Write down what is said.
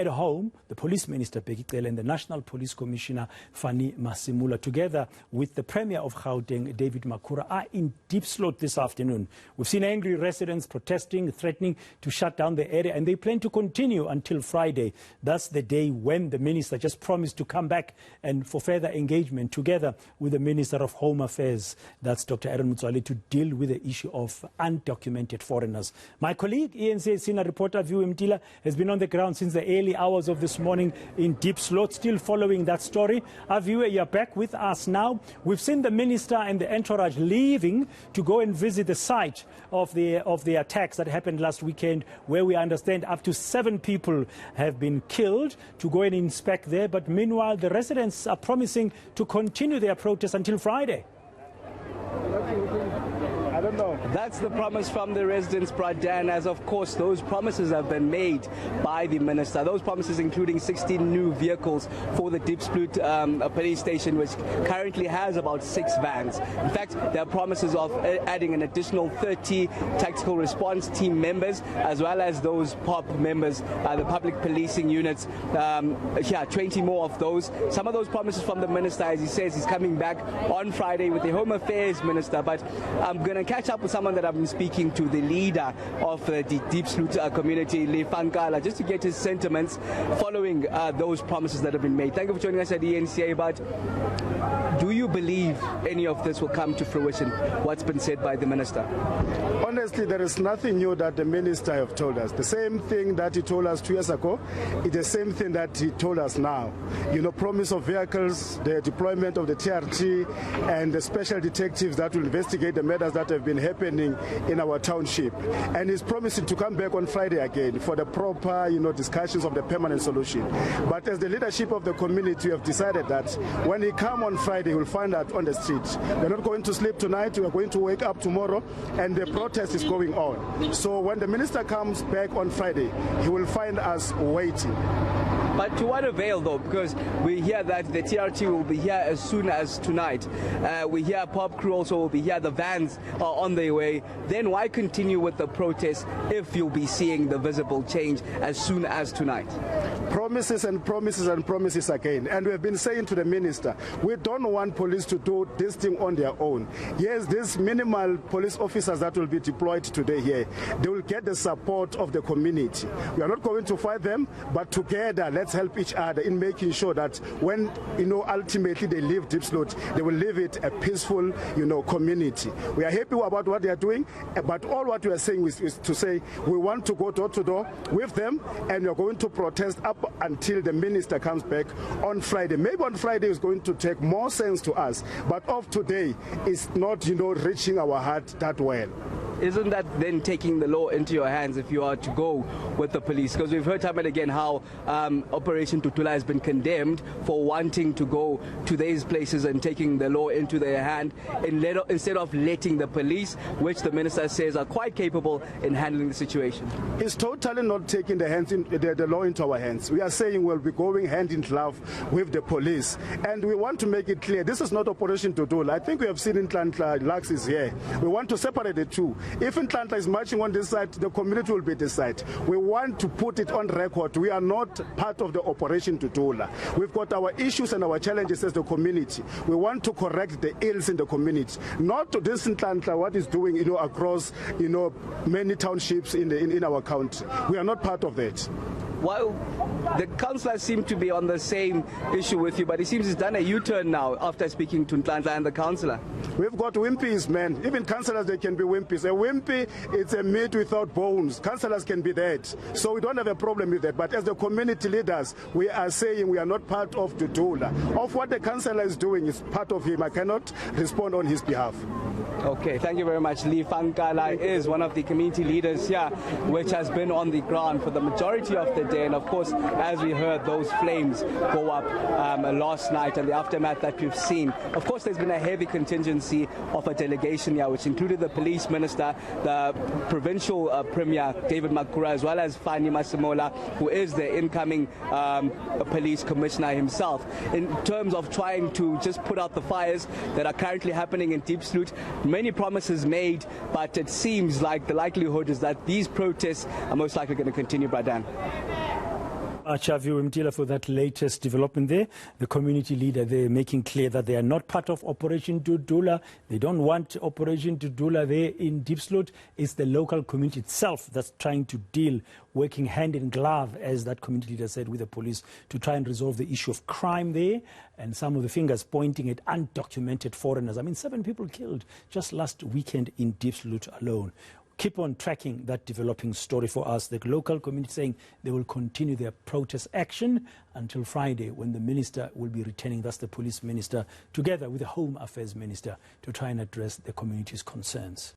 at home, the Police Minister, Bheki, Cele, and the National Police Commissioner, Fannie Masemola, together with the Premier of Gauteng, David Makhura, are in Diepsloot this afternoon. We've seen angry residents protesting, threatening to shut down the area, and they plan to continue until Friday. That's the day when the Minister just promised to come back and for further engagement together with the Minister of Home Affairs, that's Dr. Aaron Motsoaledi, to deal with the issue of undocumented foreigners. My colleague, ENC senior reporter View Mtila, has been on the ground since the early hours of this morning in Diepsloot, still following that story. Viewer, you're back with us now. We've seen the Minister and the entourage leaving to go and visit the site of the attacks that happened last weekend, where we understand up to 7 people have been killed, to go and inspect there. But meanwhile, the residents are promising to continue their protest until Friday. I don't know. That's the promise from the residents, Bradan, as of course those promises have been made by the Minister. Those promises including 16 new vehicles for the Diepsloot police station, which currently has about 6 vans. In fact, there are promises of adding an additional 30 tactical response team members, as well as those POP members, the public policing units. 20 more of those. Some of those promises from the Minister, as he says, he's coming back on Friday with the Home Affairs Minister. But I'm going to catch up with someone that I've been speaking to, the leader of the Diepsloot community, Cele, just to get his sentiments following those promises that have been made. Thank you for joining us at ENCA. But do you believe any of this will come to fruition, what's been said by the Minister? Honestly, there is nothing new that the Minister have told us. The same thing that he told us 2 years ago is the same thing that he told us now. You know, promise of vehicles, the deployment of the TRT, and the special detectives that will investigate the matters that have been happening in our township. And he's promising to come back on Friday again for the proper, discussions of the permanent solution. But as the leadership of the community, we have decided that when he come on Friday, we'll find out on the street. We're not going to sleep tonight. We are going to wake up tomorrow, and the protest is going on. So when the Minister comes back on Friday, he will find us waiting. But to what avail, though? Because we hear that the TRT will be here as soon as tonight. We hear POP crew also will be here. The vans are on their way. Then why continue with the protest if you'll be seeing the visible change as soon as tonight? Promises and promises and promises again. And we have been saying to the Minister, we don't want police to do this thing on their own. Yes, these minimal police officers that will be deployed today here, they will get the support of the community. We are not going to fight them, but together, let's help each other in making sure that when, ultimately they leave Diepsloot, they will leave it a peaceful, community. We are happy about what they are doing, but all what we are saying is to say we want to go door to door with them, and we are going to protest up until the Minister comes back on Friday. Maybe on Friday is going to take more sense to us, but of today is not, reaching our heart that well. Isn't that then taking the law into your hands if you are to go with the police? Because we've heard time and again how Operation Tutula has been condemned for wanting to go to these places and taking the law into their hand instead of letting the police, which the Minister says are quite capable in handling the situation. It's totally not taking the law into our hands. We are saying we'll be going hand in glove with the police. And we want to make it clear, this is not Operation Tutula. I think we have seen in Ntlantla, Lux is here. We want to separate the two. If Ntlantla is marching on this side, the community will be this side. We want to put it on record. We are not part of the Operation Tutula. We've got our issues and our challenges as the community. We want to correct the ills in the community. Not to this Ntlantla, what is doing, across, many townships in our country. We are not part of that. Well, the councillors seem to be on the same issue with you, but it seems he's done a U-turn now after speaking to Ntlantla and the councillor. We've got wimpies, man. Even councillors, they can be wimpies. A wimpy, it's a meat without bones. Councillors can be that. So we don't have a problem with that. But as the community leaders, we are saying we are not part of Tutula. Of what the councillor is doing is part of him. I cannot respond on his behalf. Okay, thank you very much. Cele is one of the community leaders here, which has been on the ground for the majority of the day. And of course, as we heard, those flames go up last night and the aftermath that we've seen. Of course, there's been a heavy contingency of a delegation here, which included the police minister, the provincial premier, David Makhura, as well as Fannie Masemola, who is the incoming police commissioner himself. In terms of trying to just put out the fires that are currently happening in Diepsloot, many promises made, but it seems like the likelihood is that these protests are most likely going to continue, Bradan. Chaviu Mtila for that latest development there. The community leader there making clear that they are not part of Operation Dudula. They don't want Operation Dudula there in Diepsloot. It's the local community itself that's trying to deal, working hand in glove, as that community leader said, with the police to try and resolve the issue of crime there. And some of the fingers pointing at undocumented foreigners. I mean, 7 people killed just last weekend in Diepsloot alone. Keep on tracking that developing story for us. The local community saying they will continue their protest action until Friday, when the minister will be returning, that's the police minister, together with the Home Affairs minister, to try and address the community's concerns.